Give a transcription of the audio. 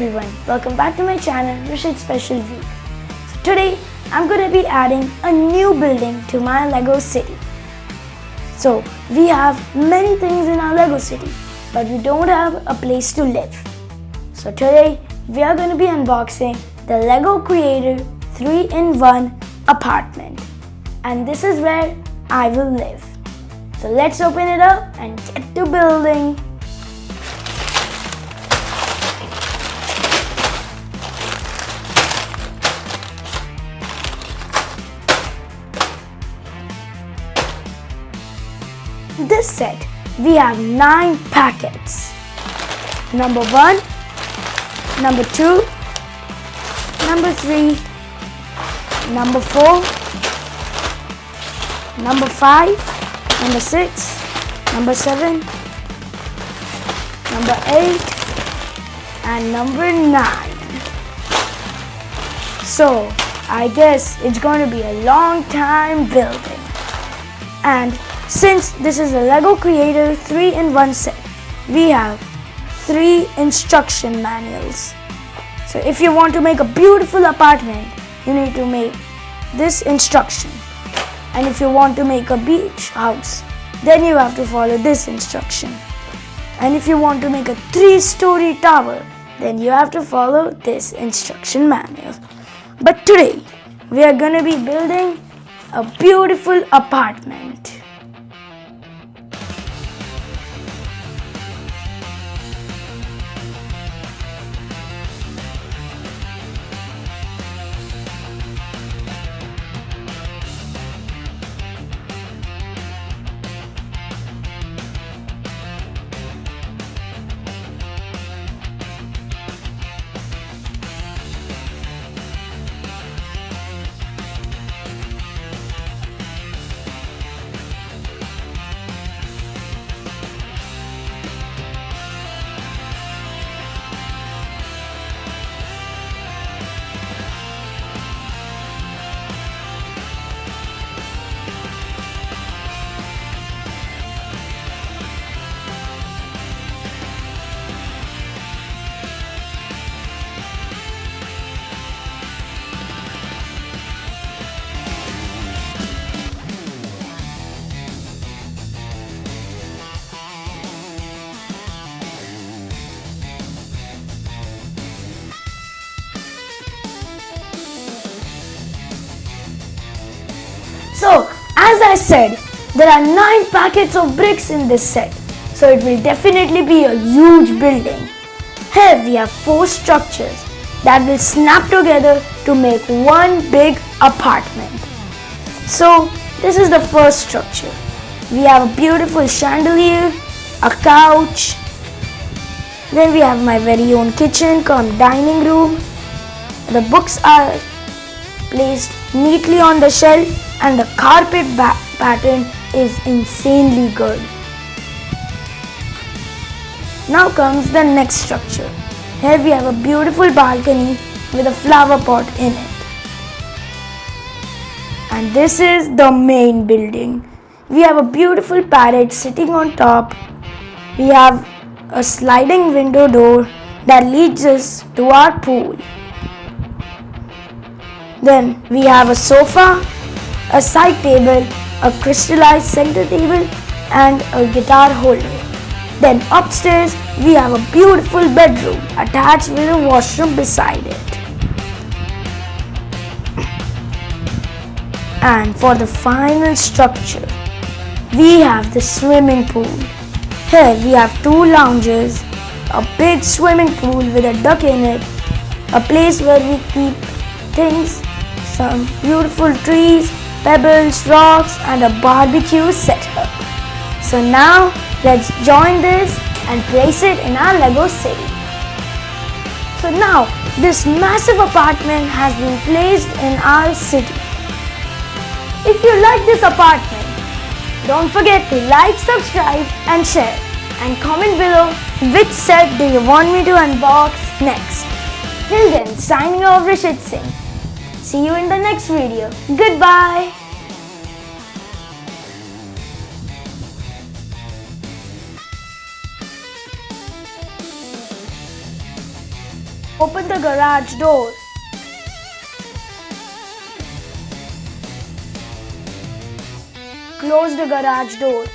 everyone, welcome back to my channel Rishit Special Week. So today I'm going to be adding a new building to my Lego city. So we have many things in our Lego city, but we don't have a place to live. So today we are going to be unboxing the Lego Creator 3-in-1 apartment, and this is where I will live. So let's open it up and get to building. This set, we have 9 packets. Number 1, number 2, number 3, number 4, number 5, number 6, number 7, number 8, and number 9. So, I guess it's going to be a long time building. And since this is a Lego Creator 3-in-1 set, we have 3 instruction manuals. So if you want to make a beautiful apartment, you need to make this instruction. And if you want to make a beach house, then you have to follow this instruction. And if you want to make a 3-story tower, then you have to follow this instruction manual. But today, we are going to be building a beautiful apartment. So, as I said, there are 9 packets of bricks in this set, so it will definitely be a huge building. Here we have 4 structures that will snap together to make one big apartment. So, this is the first structure. We have a beautiful chandelier, a couch, then we have my very own kitchen cum dining room. The books are placed neatly on the shelf, and the carpet pattern is insanely good. Now comes the next structure. Here we have a beautiful balcony with a flower pot in it. And this is the main building. We have a beautiful parrot sitting on top. We have a sliding window door that leads us to our pool. Then we have a sofa, a side table, a crystallized center table, and a guitar holder. Then upstairs we have a beautiful bedroom attached with a washroom beside it. And for the final structure, we have the swimming pool. Here we have 2 lounges, a big swimming pool with a duck in it, a place where we keep things, some beautiful trees, pebbles, rocks, and a barbecue setup. So now let's join this and place it in our Lego city. So now this massive apartment has been placed in our city. If you like this apartment, don't forget to like, subscribe and share, and comment below which set do you want me to unbox next. Till then, signing off, Rishit Singh. See you in the next video. Goodbye. Open the garage door. Close the garage door.